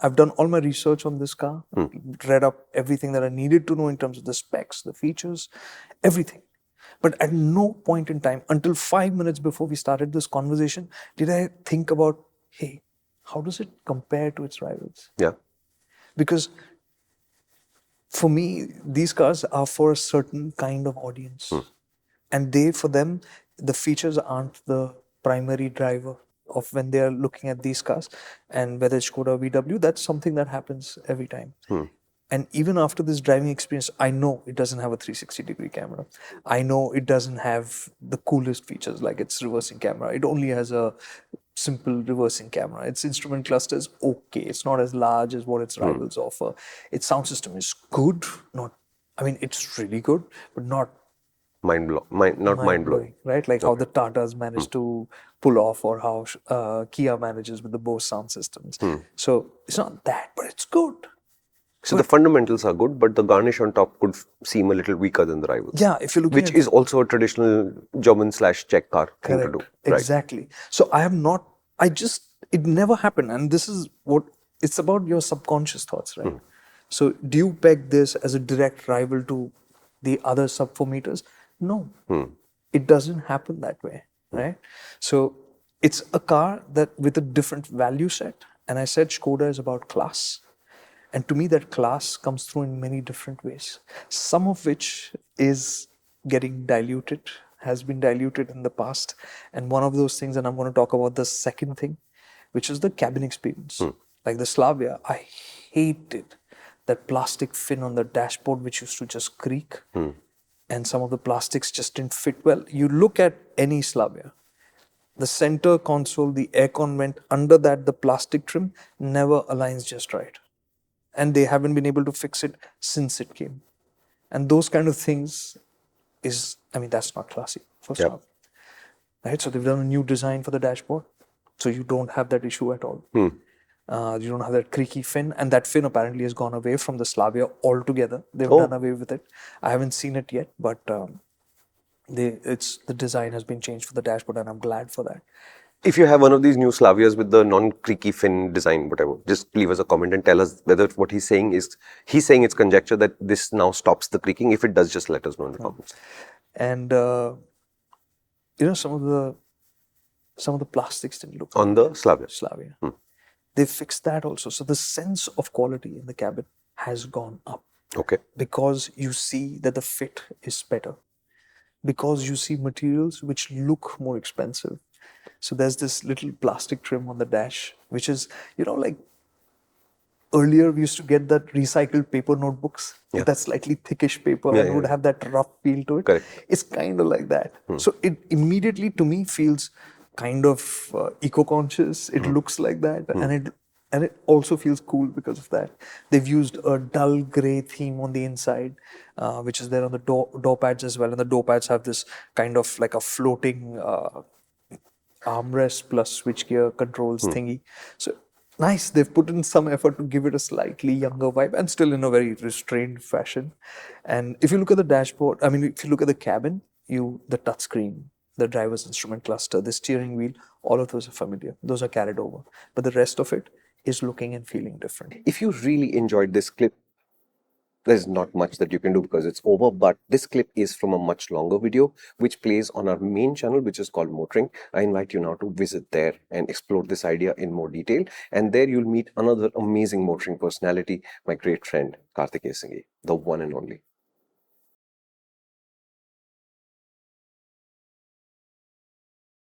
I've done all my research on this car, read up everything that I needed to know in terms of the specs, the features, everything. But at no point in time, until 5 minutes before we started this conversation, did I think about, hey, how does it compare to its rivals? Yeah. Because for me, these cars are for a certain kind of audience. And for them, the features aren't the primary driver of when they are looking at these cars. And whether it's Skoda or VW, that's something that happens every time. And even after this driving experience, I know it doesn't have a 360-degree camera. I know it doesn't have the coolest features like its reversing camera. It only has a simple reversing camera. Its instrument cluster is okay. It's not as large as what its rivals offer. Its sound system is good. It's really good, but not mind-blowing. Right? Like how the Tatas managed to pull off, or how Kia manages with the Bose sound systems. So it's not that, but it's good. So the fundamentals are good, but the garnish on top could seem a little weaker than the rivals. Yeah, if you're looking which is also a traditional German/Czech car thing to do. Exactly. Right. So it never happened. And this is what, it's about your subconscious thoughts, right? So do you peg this as a direct rival to the other sub 4 meters? No. It doesn't happen that way, right? So it's a car that with a different value set. And I said Skoda is about class. And to me, that class comes through in many different ways, some of which is getting diluted, has been diluted in the past. And one of those things, and I'm going to talk about the second thing, which is the cabin experience. Like the Slavia, I hated that plastic fin on the dashboard, which used to just creak. And some of the plastics just didn't fit well. You look at any Slavia, the center console, the aircon vent, under that, the plastic trim never aligns just right. And they haven't been able to fix it since it came. And those kind of things that's not classy, first off. Right? So they've done a new design for the dashboard. So you don't have that issue at all. You don't have that creaky fin. And that fin apparently has gone away from the Slavia altogether. They've done away with it. I haven't seen it yet, but the design has been changed for the dashboard, and I'm glad for that. If you have one of these new Slavias with the non-creaky fin design, whatever, just leave us a comment and tell us whether what he's saying it's conjecture that this now stops the creaking. If it does, just let us know in the comments. And some of the plastics didn't look on the Slavia. They fixed that also. So the sense of quality in the cabin has gone up. Okay. Because you see that the fit is better. Because you see materials which look more expensive. So there's this little plastic trim on the dash, which is, like earlier we used to get that recycled paper notebooks with that slightly thickish paper and would have that rough feel to it. Correct. It's kind of like that. So it immediately to me feels kind of eco-conscious. It looks like that, and it also feels cool because of that. They've used a dull gray theme on the inside, which is there on the door pads as well. And the door pads have this kind of like a floating armrest plus switchgear controls thingy. So nice. They've put in some effort to give it a slightly younger vibe, and still in a very restrained fashion. And if you look at the dashboard, if you look at the cabin, the touchscreen, the driver's instrument cluster, the steering wheel, all of those are familiar. Those are carried over. But the rest of it is looking and feeling different. If you really enjoyed this clip, there's not much that you can do because it's over, but this clip is from a much longer video which plays on our main channel, which is called MotorInc. I invite you now to visit there and explore this idea in more detail, and there you'll meet another amazing motoring personality, my great friend Kartikeya, the one and only.